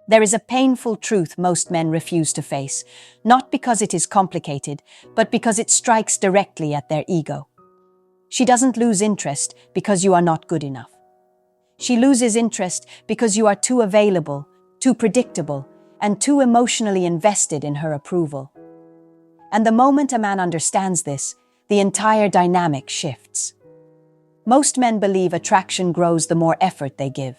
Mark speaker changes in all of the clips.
Speaker 1: There is a painful truth most men refuse to face, not because it is complicated, but because it strikes directly at their ego. She doesn't lose interest because you are not good enough. She loses interest because you are too available, too predictable, and too emotionally invested in her approval. And the moment a man understands this, the entire dynamic shifts. Most men believe attraction grows the more effort they give.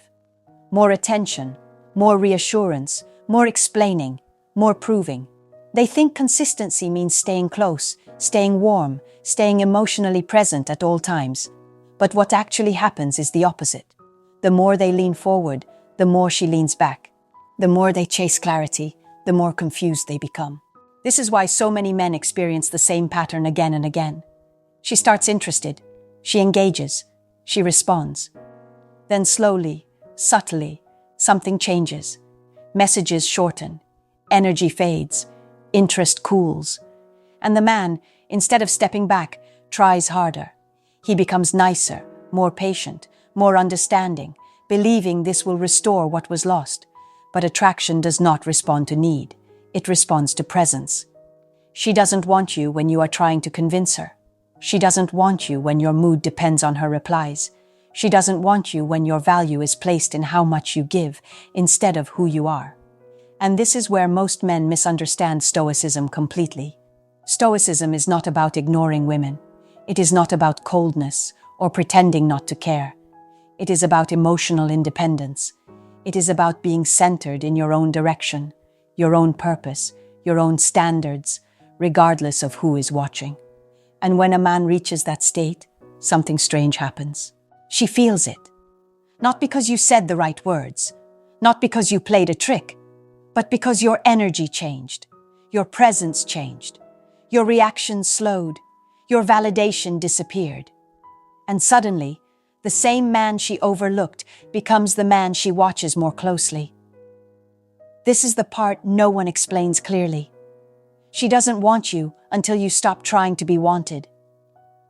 Speaker 1: More attention, more reassurance, more explaining, more proving. They think consistency means staying close, staying warm, staying emotionally present at all times. But what actually happens is the opposite. The more they lean forward, the more she leans back. The more they chase clarity, the more confused they become. This is why so many men experience the same pattern again and again. She starts interested, she engages, she responds. Then slowly, subtly, something changes. Messages shorten, energy fades, interest cools. And the man, instead of stepping back, tries harder. He becomes nicer, more patient, more understanding, believing this will restore what was lost. But attraction does not respond to need. It responds to presence. She doesn't want you when you are trying to convince her. She doesn't want you when your mood depends on her replies. She doesn't want you when your value is placed in how much you give instead of who you are. And this is where most men misunderstand Stoicism completely. Stoicism is not about ignoring women. It is not about coldness or pretending not to care. It is about emotional independence. It is about being centered in your own direction, your own purpose, your own standards, regardless of who is watching. And when a man reaches that state, something strange happens. She feels it. Not because you said the right words, not because you played a trick, but because your energy changed, your presence changed, your reactions slowed, your validation disappeared. And suddenly, the same man she overlooked becomes the man she watches more closely. This is the part no one explains clearly. She doesn't want you until you stop trying to be wanted.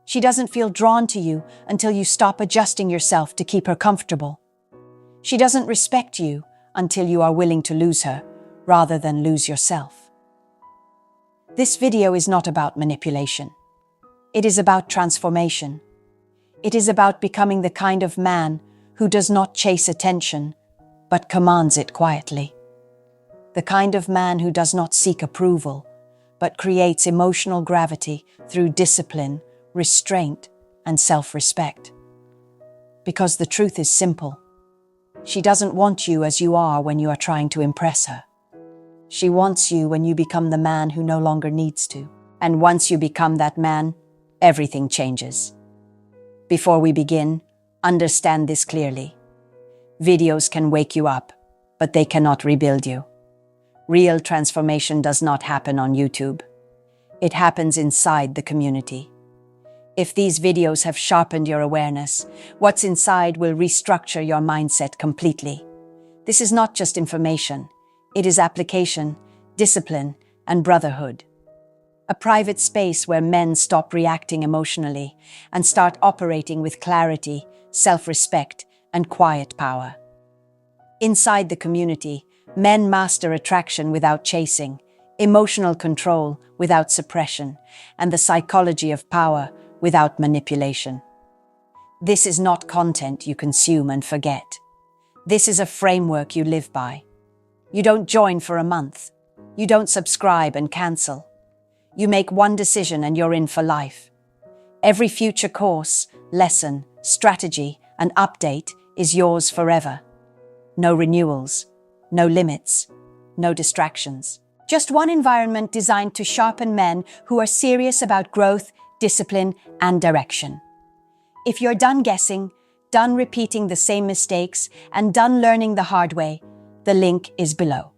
Speaker 1: She doesn't feel drawn to you until you stop adjusting yourself to keep her comfortable. She doesn't respect you until you are willing to lose her, rather than lose yourself. This video is not about manipulation. It is about transformation. It is about becoming the kind of man who does not chase attention, but commands it quietly. The kind of man who does not seek approval, but creates emotional gravity through discipline, restraint, and self-respect. Because the truth is simple. She doesn't want you as you are when you are trying to impress her. She wants you when you become the man who no longer needs to. And once you become that man, everything changes. Before we begin, understand this clearly. Videos can wake you up, but they cannot rebuild you. Real transformation does not happen on YouTube. It happens inside the community. If these videos have sharpened your awareness, what's inside will restructure your mindset completely. This is not just information. It is application, discipline, and brotherhood. A private space where men stop reacting emotionally and start operating with clarity, self-respect, and quiet power. Inside the community, men master attraction without chasing, emotional control without suppression, and the psychology of power without manipulation. This is not content you consume and forget. This is a framework you live by. You don't join for a month. You don't subscribe and cancel. You make one decision and you're in for life. Every future course, lesson, strategy, and update is yours forever. No renewals, no limits, no distractions. Just one environment designed to sharpen men who are serious about growth, discipline, and direction. If you're done guessing, done repeating the same mistakes, and done learning the hard way, the link is below.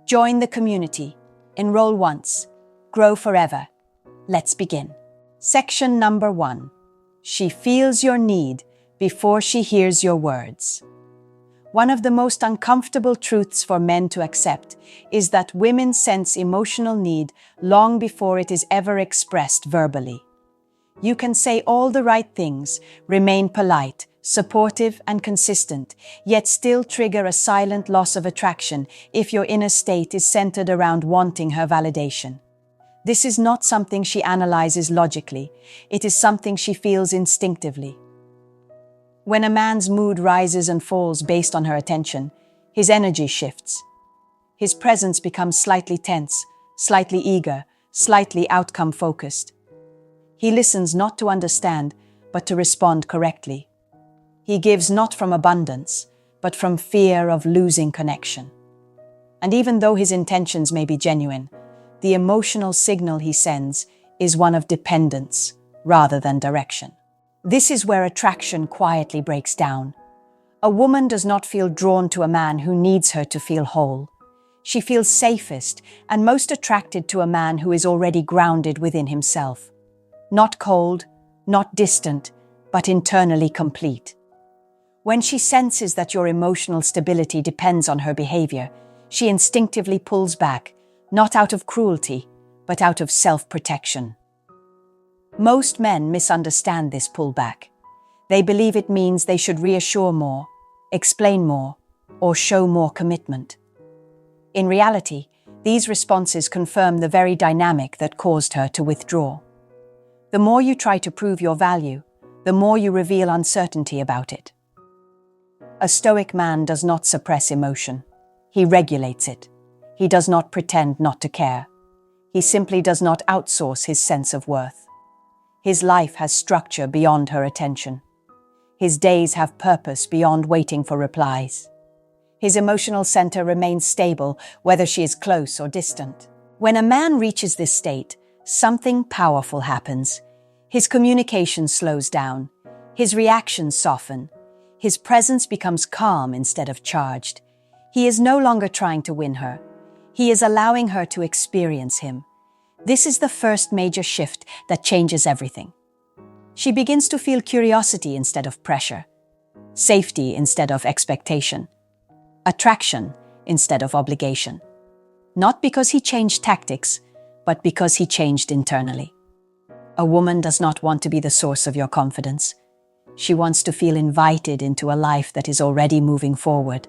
Speaker 1: Join the community. Enroll once. Grow forever. Let's begin. Section number 1. She feels your need before she hears your words. One of the most uncomfortable truths for men to accept is that women sense emotional need long before it is ever expressed verbally. You can say all the right things, remain polite, supportive and consistent, yet still trigger a silent loss of attraction if your inner state is centered around wanting her validation. This is not something she analyzes logically, it is something she feels instinctively. When a man's mood rises and falls based on her attention, his energy shifts. His presence becomes slightly tense, slightly eager, slightly outcome-focused. He listens not to understand, but to respond correctly. He gives not from abundance, but from fear of losing connection. And even though his intentions may be genuine, the emotional signal he sends is one of dependence rather than direction. This is where attraction quietly breaks down. A woman does not feel drawn to a man who needs her to feel whole. She feels safest and most attracted to a man who is already grounded within himself. Not cold, not distant, but internally complete. When she senses that your emotional stability depends on her behavior, she instinctively pulls back, not out of cruelty, but out of self-protection. Most men misunderstand this pullback. They believe it means they should reassure more, explain more, or show more commitment. In reality, these responses confirm the very dynamic that caused her to withdraw. The more you try to prove your value, the more you reveal uncertainty about it. A Stoic man does not suppress emotion. He regulates it. He does not pretend not to care. He simply does not outsource his sense of worth. His life has structure beyond her attention. His days have purpose beyond waiting for replies. His emotional center remains stable, whether she is close or distant. When a man reaches this state, something powerful happens. His communication slows down. His reactions soften. His presence becomes calm instead of charged. He is no longer trying to win her. He is allowing her to experience him. This is the first major shift that changes everything. She begins to feel curiosity instead of pressure, safety instead of expectation, attraction instead of obligation. Not because he changed tactics, but because he changed internally. A woman does not want to be the source of your confidence. She wants to feel invited into a life that is already moving forward.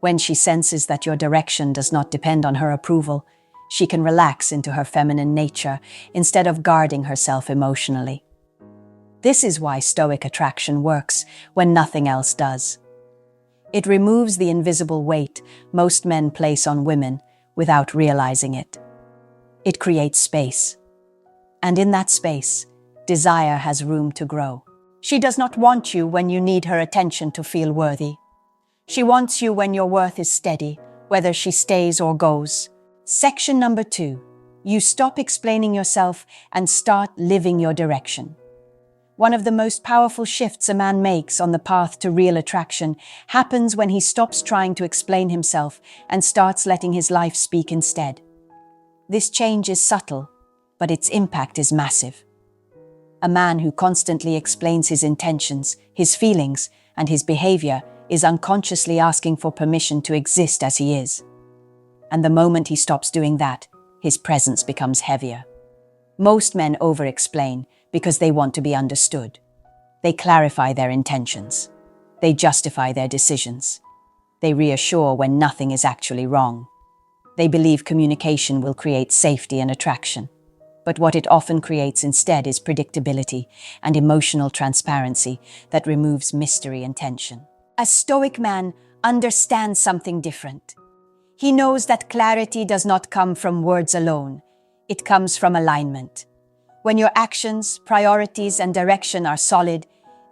Speaker 1: When she senses that your direction does not depend on her approval, she can relax into her feminine nature instead of guarding herself emotionally. This is why Stoic attraction works when nothing else does. It removes the invisible weight most men place on women without realizing it. It creates space. And in that space, desire has room to grow. She does not want you when you need her attention to feel worthy. She wants you when your worth is steady, whether she stays or goes. Section number 2. You stop explaining yourself and start living your direction. One of the most powerful shifts a man makes on the path to real attraction happens when he stops trying to explain himself and starts letting his life speak instead. This change is subtle, but its impact is massive. A man who constantly explains his intentions, his feelings, and his behavior is unconsciously asking for permission to exist as he is. And the moment he stops doing that, his presence becomes heavier. Most men over-explain because they want to be understood. They clarify their intentions. They justify their decisions. They reassure when nothing is actually wrong. They believe communication will create safety and attraction. But what it often creates instead is predictability and emotional transparency that removes mystery and tension. A Stoic man understands something different. He knows that clarity does not come from words alone. It comes from alignment. When your actions, priorities, and direction are solid,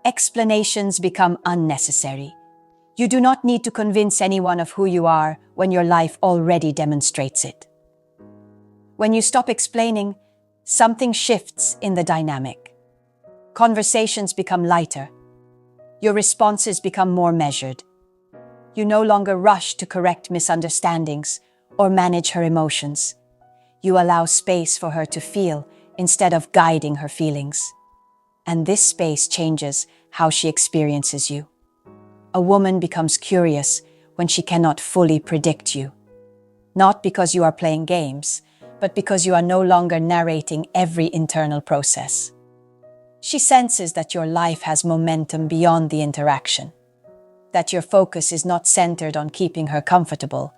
Speaker 1: explanations become unnecessary. You do not need to convince anyone of who you are when your life already demonstrates it. When you stop explaining, something shifts in the dynamic. Conversations become lighter. Your responses become more measured. You no longer rush to correct misunderstandings or manage her emotions. You allow space for her to feel instead of guiding her feelings. And this space changes how she experiences you. A woman becomes curious when she cannot fully predict you. Not because you are playing games, but because you are no longer narrating every internal process. She senses that your life has momentum beyond the interaction, that your focus is not centered on keeping her comfortable,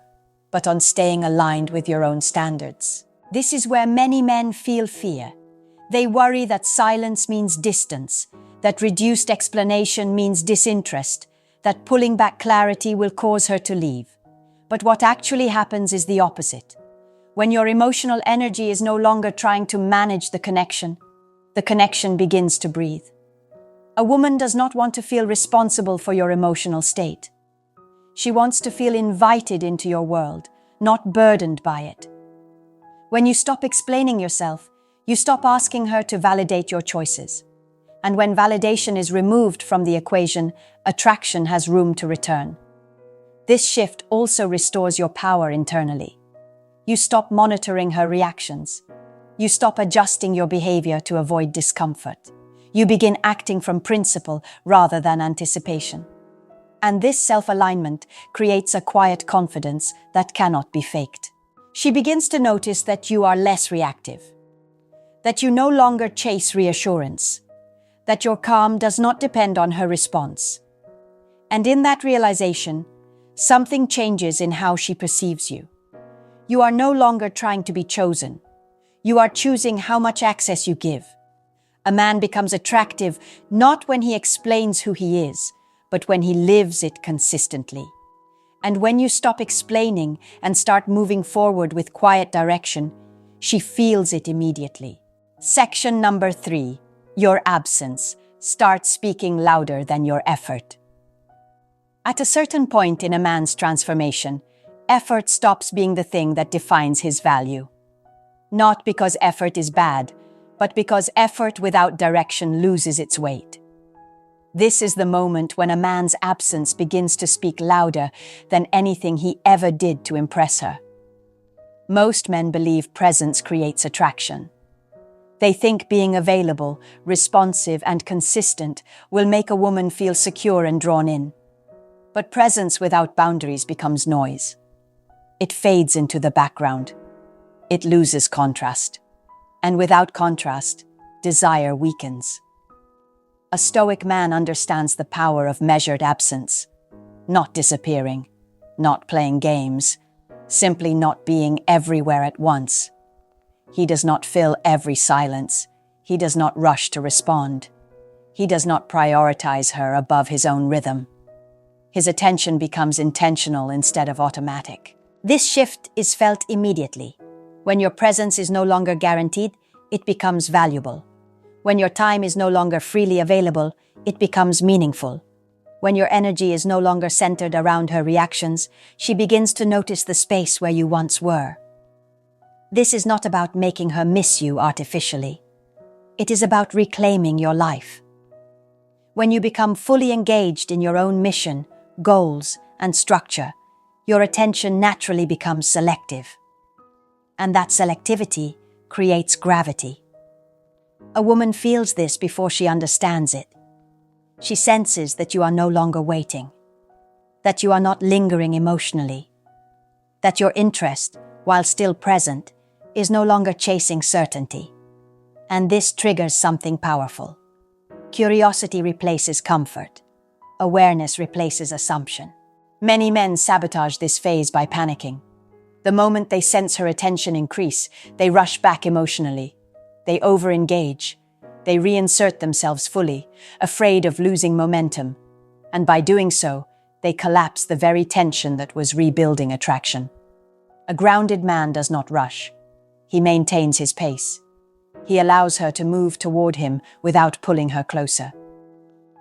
Speaker 1: but on staying aligned with your own standards. This is where many men feel fear. They worry that silence means distance, that reduced explanation means disinterest, that pulling back clarity will cause her to leave. But what actually happens is the opposite. When your emotional energy is no longer trying to manage the connection begins to breathe. A woman does not want to feel responsible for your emotional state. She wants to feel invited into your world, not burdened by it. When you stop explaining yourself, you stop asking her to validate your choices. And when validation is removed from the equation, attraction has room to return. This shift also restores your power internally. You stop monitoring her reactions. You stop adjusting your behavior to avoid discomfort. You begin acting from principle rather than anticipation. And this self-alignment creates a quiet confidence that cannot be faked. She begins to notice that you are less reactive, that you no longer chase reassurance, that your calm does not depend on her response. And in that realization, something changes in how she perceives you. You are no longer trying to be chosen. You are choosing how much access you give. A man becomes attractive not when he explains who he is, but when he lives it consistently. And when you stop explaining and start moving forward with quiet direction, she feels it immediately. Section number 3. Your absence. Start speaking louder than your effort. At a certain point in a man's transformation, effort stops being the thing that defines his value. Not because effort is bad, but because effort without direction loses its weight. This is the moment when a man's absence begins to speak louder than anything he ever did to impress her. Most men believe presence creates attraction. They think being available, responsive, and consistent will make a woman feel secure and drawn in. But presence without boundaries becomes noise. It fades into the background. It loses contrast. And without contrast, desire weakens. A Stoic man understands the power of measured absence, not disappearing, not playing games, simply not being everywhere at once. He does not fill every silence. He does not rush to respond. He does not prioritize her above his own rhythm. His attention becomes intentional instead of automatic. This shift is felt immediately. When your presence is no longer guaranteed, it becomes valuable. When your time is no longer freely available, it becomes meaningful. When your energy is no longer centered around her reactions, she begins to notice the space where you once were. This is not about making her miss you artificially. It is about reclaiming your life. When you become fully engaged in your own mission, goals, and structure, your attention naturally becomes selective. And that selectivity creates gravity. A woman feels this before she understands it. She senses that you are no longer waiting, that you are not lingering emotionally, that your interest, while still present, is no longer chasing certainty. And this triggers something powerful. Curiosity replaces comfort. Awareness replaces assumption. Many men sabotage this phase by panicking. The moment they sense her attention increase, they rush back emotionally. They over-engage. They reinsert themselves fully, afraid of losing momentum. And by doing so, they collapse the very tension that was rebuilding attraction. A grounded man does not rush. He maintains his pace. He allows her to move toward him without pulling her closer.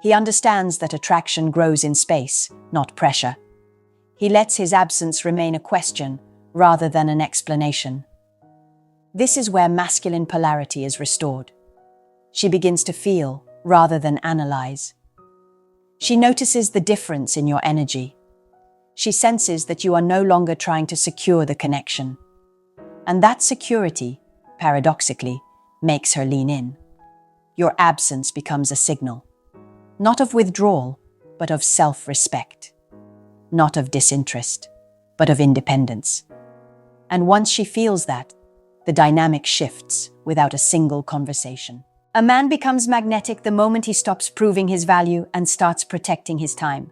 Speaker 1: He understands that attraction grows in space, not pressure. He lets his absence remain a question rather than an explanation. This is where masculine polarity is restored. She begins to feel rather than analyze. She notices the difference in your energy. She senses that you are no longer trying to secure the connection. And that security, paradoxically, makes her lean in. Your absence becomes a signal, not of withdrawal, but of self-respect. Not of disinterest, but of independence. And once she feels that, the dynamic shifts without a single conversation. A man becomes magnetic the moment he stops proving his value and starts protecting his time.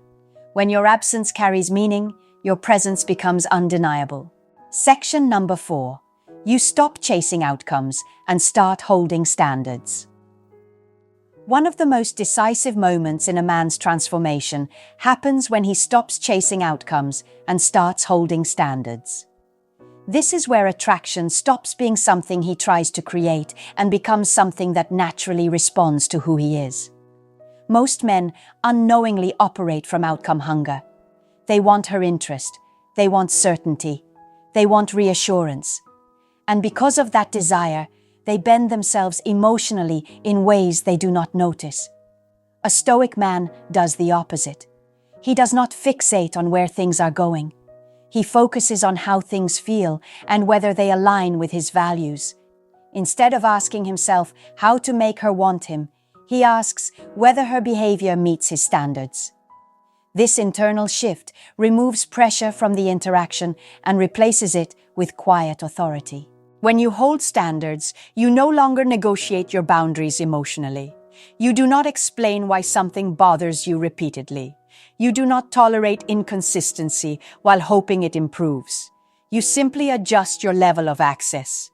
Speaker 1: When your absence carries meaning, your presence becomes undeniable. Section number 4. You stop chasing outcomes and start holding standards. One of the most decisive moments in a man's transformation happens when he stops chasing outcomes and starts holding standards. This is where attraction stops being something he tries to create and becomes something that naturally responds to who he is. Most men unknowingly operate from outcome hunger. They want her interest, they want certainty, they want reassurance. And because of that desire, they bend themselves emotionally in ways they do not notice. A Stoic man does the opposite. He does not fixate on where things are going. He focuses on how things feel and whether they align with his values. Instead of asking himself how to make her want him, he asks whether her behavior meets his standards. This internal shift removes pressure from the interaction and replaces it with quiet authority. When you hold standards, you no longer negotiate your boundaries emotionally. You do not explain why something bothers you repeatedly. You do not tolerate inconsistency while hoping it improves. You simply adjust your level of access.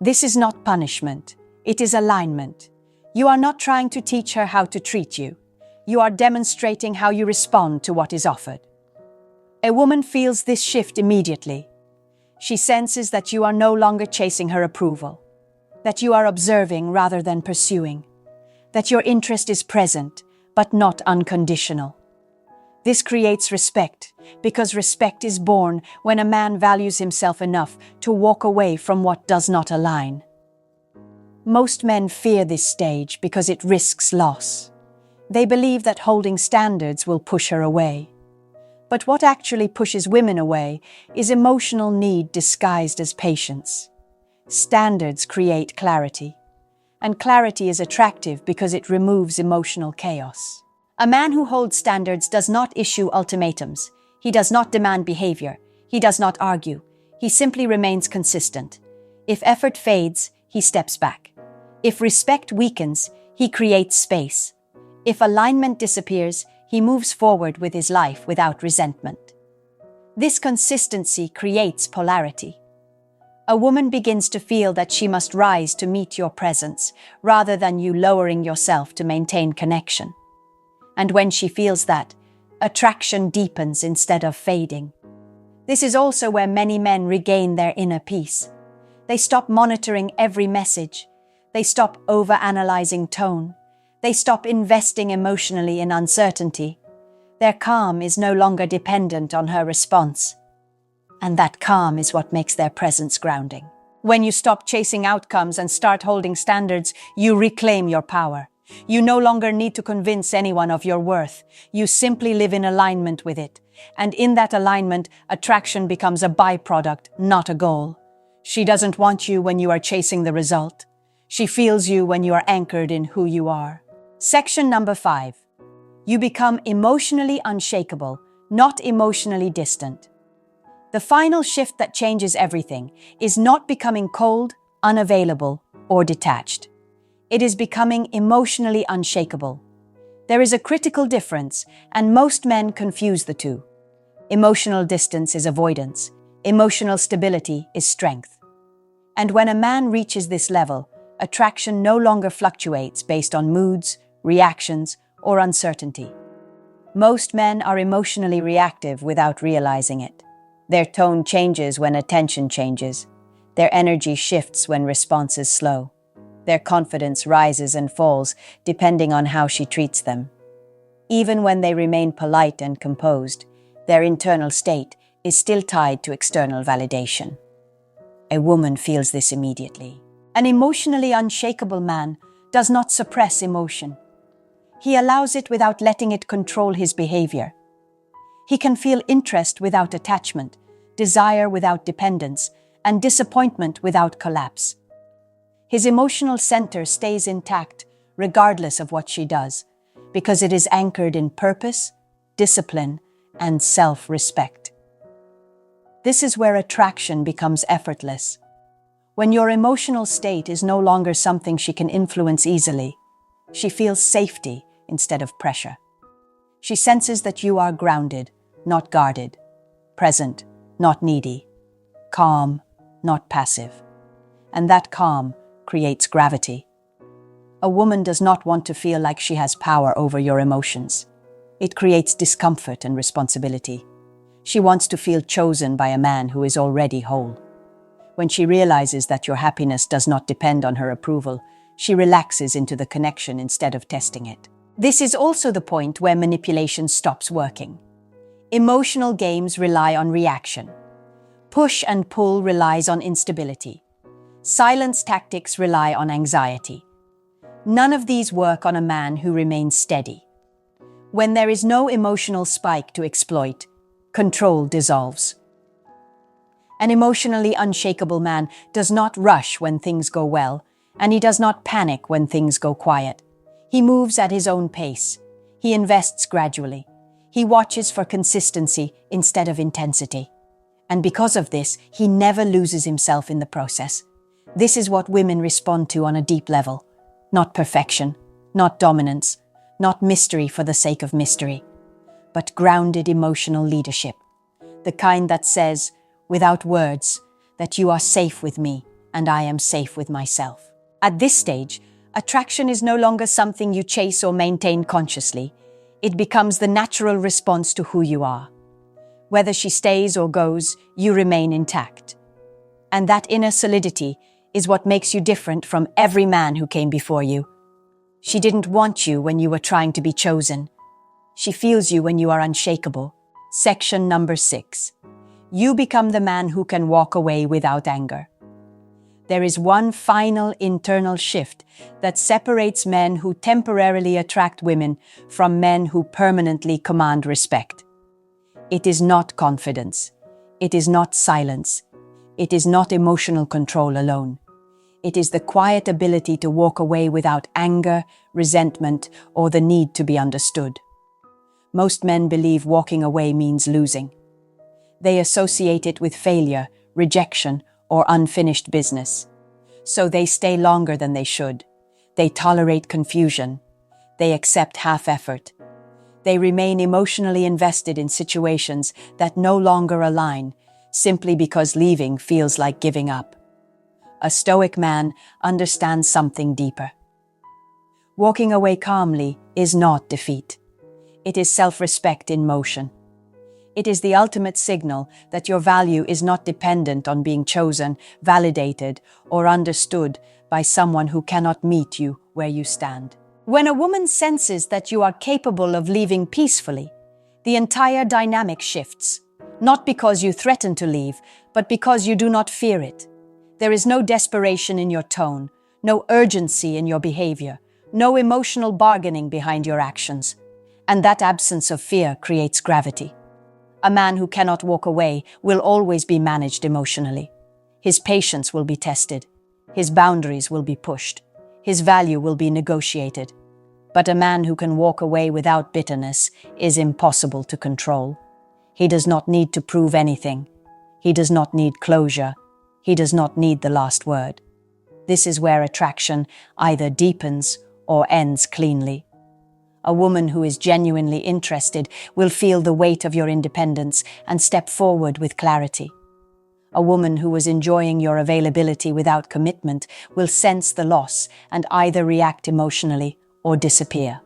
Speaker 1: This is not punishment. It is alignment. You are not trying to teach her how to treat you. You are demonstrating how you respond to what is offered. A woman feels this shift immediately. She senses that you are no longer chasing her approval, that you are observing rather than pursuing, that your interest is present but not unconditional. This creates respect, because respect is born when a man values himself enough to walk away from what does not align. Most men fear this stage because it risks loss. They believe that holding standards will push her away. But what actually pushes women away is emotional need disguised as patience. Standards create clarity, and clarity is attractive because it removes emotional chaos. A man who holds standards does not issue ultimatums. He does not demand behavior. He does not argue. He simply remains consistent. If effort fades, he steps back. If respect weakens, he creates space. If alignment disappears, he moves forward with his life without resentment. This consistency creates polarity. A woman begins to feel that she must rise to meet your presence, rather than you lowering yourself to maintain connection. And when she feels that, attraction deepens instead of fading. This is also where many men regain their inner peace. They stop monitoring every message. They stop overanalyzing tone. They stop investing emotionally in uncertainty. Their calm is no longer dependent on her response. And that calm is what makes their presence grounding. When you stop chasing outcomes and start holding standards, you reclaim your power. You no longer need to convince anyone of your worth. You simply live in alignment with it. And in that alignment, attraction becomes a byproduct, not a goal. She doesn't want you when you are chasing the result. She feels you when you are anchored in who you are. Section number 5. You become emotionally unshakable, not emotionally distant. The final shift that changes everything is not becoming cold, unavailable, or detached. It is becoming emotionally unshakable. There is a critical difference, and most men confuse the two. Emotional distance is avoidance. Emotional stability is strength. And when a man reaches this level, attraction no longer fluctuates based on moods, reactions, or uncertainty. Most men are emotionally reactive without realizing it. Their tone changes when attention changes. Their energy shifts when responses slow. Their confidence rises and falls depending on how she treats them. Even when they remain polite and composed, their internal state is still tied to external validation. A woman feels this immediately. An emotionally unshakable man does not suppress emotion. He allows it without letting it control his behavior. He can feel interest without attachment, desire without dependence, and disappointment without collapse. His emotional center stays intact regardless of what she does, because it is anchored in purpose, discipline, and self-respect. This is where attraction becomes effortless. When your emotional state is no longer something she can influence easily, she feels safety instead of pressure. She senses that you are grounded, not guarded, present, not needy, calm, not passive. And that calm creates gravity. A woman does not want to feel like she has power over your emotions. It creates discomfort and responsibility. She wants to feel chosen by a man who is already whole. When she realizes that your happiness does not depend on her approval, she relaxes into the connection instead of testing it. This is also the point where manipulation stops working. Emotional games rely on reaction. Push and pull relies on instability. Silence tactics rely on anxiety. None of these work on a man who remains steady. When there is no emotional spike to exploit, control dissolves. An emotionally unshakable man does not rush when things go well, and he does not panic when things go quiet. He moves at his own pace. He invests gradually. He watches for consistency instead of intensity. And because of this, he never loses himself in the process. This is what women respond to on a deep level. Not perfection, not dominance, not mystery for the sake of mystery, but grounded emotional leadership. The kind that says, without words, that you are safe with me and I am safe with myself. At this stage, attraction is no longer something you chase or maintain consciously. It becomes the natural response to who you are. Whether she stays or goes, you remain intact. And that inner solidity is what makes you different from every man who came before you. She didn't want you when you were trying to be chosen. She feels you when you are unshakable. Section number 6. You become the man who can walk away without anger. There is one final internal shift that separates men who temporarily attract women from men who permanently command respect. It is not confidence. It is not silence. It is not emotional control alone. It is the quiet ability to walk away without anger, resentment, or the need to be understood. Most men believe walking away means losing. They associate it with failure, rejection, or unfinished business. So they stay longer than they should. They tolerate confusion. They accept half-effort. They remain emotionally invested in situations that no longer align, simply because leaving feels like giving up. A Stoic man understands something deeper. Walking away calmly is not defeat. It is self-respect in motion. It is the ultimate signal that your value is not dependent on being chosen, validated, or understood by someone who cannot meet you where you stand. When a woman senses that you are capable of leaving peacefully, the entire dynamic shifts. Not because you threaten to leave, but because you do not fear it. There is no desperation in your tone, no urgency in your behavior, no emotional bargaining behind your actions. And that absence of fear creates gravity. A man who cannot walk away will always be managed emotionally. His patience will be tested. His boundaries will be pushed. His value will be negotiated. But a man who can walk away without bitterness is impossible to control. He does not need to prove anything. He does not need closure. He does not need the last word. This is where attraction either deepens or ends cleanly. A woman who is genuinely interested will feel the weight of your independence and step forward with clarity. A woman who was enjoying your availability without commitment will sense the loss and either react emotionally or disappear.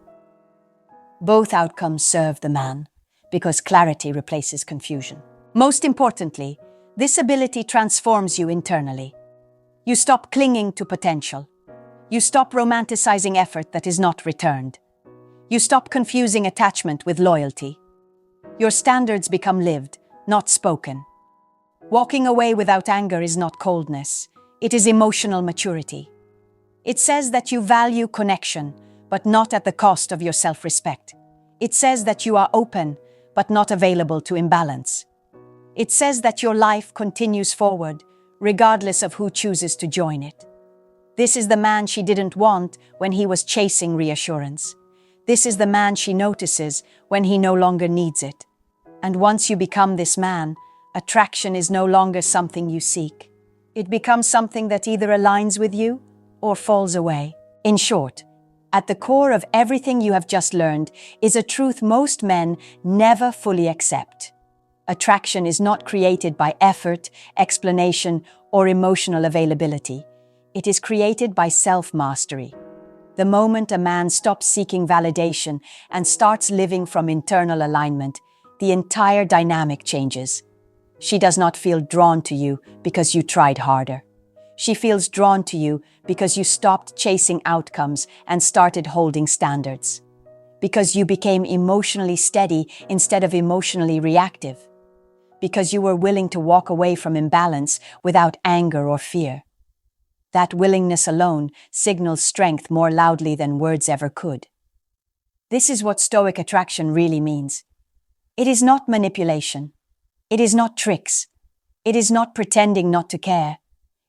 Speaker 1: Both outcomes serve the man, because clarity replaces confusion. Most importantly, this ability transforms you internally. You stop clinging to potential. You stop romanticizing effort that is not returned. You stop confusing attachment with loyalty. Your standards become lived, not spoken. Walking away without anger is not coldness. It is emotional maturity. It says that you value connection, but not at the cost of your self-respect. It says that you are open, but not available to imbalance. It says that your life continues forward, regardless of who chooses to join it. This is the man she didn't want when he was chasing reassurance. This is the man she notices when he no longer needs it. And once you become this man, attraction is no longer something you seek. It becomes something that either aligns with you or falls away. In short, at the core of everything you have just learned is a truth most men never fully accept. Attraction is not created by effort, explanation, or emotional availability. It is created by self-mastery. The moment a man stops seeking validation and starts living from internal alignment, the entire dynamic changes. She does not feel drawn to you because you tried harder. She feels drawn to you because you stopped chasing outcomes and started holding standards. Because you became emotionally steady instead of emotionally reactive. Because you were willing to walk away from imbalance without anger or fear. That willingness alone signals strength more loudly than words ever could. This is what Stoic attraction really means. It is not manipulation. It is not tricks. It is not pretending not to care.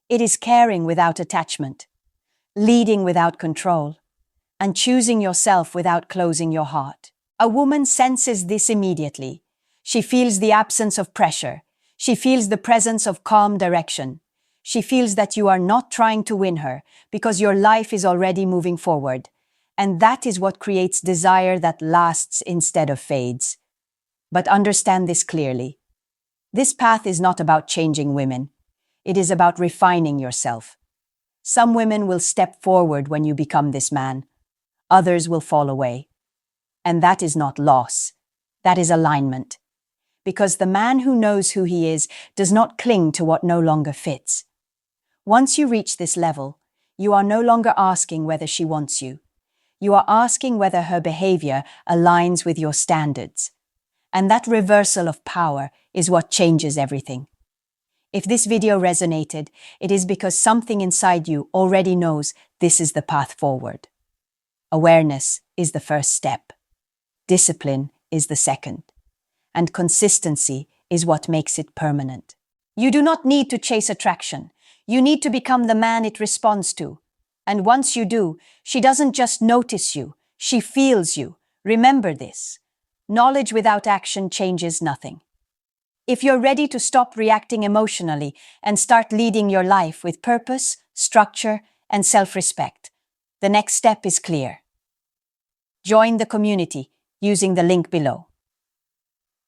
Speaker 1: It is caring without attachment, leading without control, and choosing yourself without closing your heart. A woman senses this immediately. She feels the absence of pressure. She feels the presence of calm direction. She feels that you are not trying to win her because your life is already moving forward. And that is what creates desire that lasts instead of fades. But understand this clearly. This path is not about changing women. It is about refining yourself. Some women will step forward when you become this man. Others will fall away. And that is not loss. That is alignment. Because the man who knows who he is does not cling to what no longer fits. Once you reach this level, you are no longer asking whether she wants you. You are asking whether her behavior aligns with your standards. And that reversal of power is what changes everything. If this video resonated, it is because something inside you already knows this is the path forward. Awareness is the first step. Discipline is the second. And consistency is what makes it permanent. You do not need to chase attraction. You need to become the man it responds to. And once you do, she doesn't just notice you, she feels you. Remember this. Knowledge without action changes nothing. If you're ready to stop reacting emotionally and start leading your life with purpose, structure, and self-respect, the next step is clear. Join the community using the link below.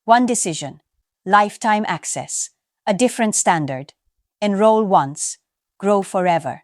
Speaker 1: One decision, lifetime access, a different standard. Enroll once, grow forever.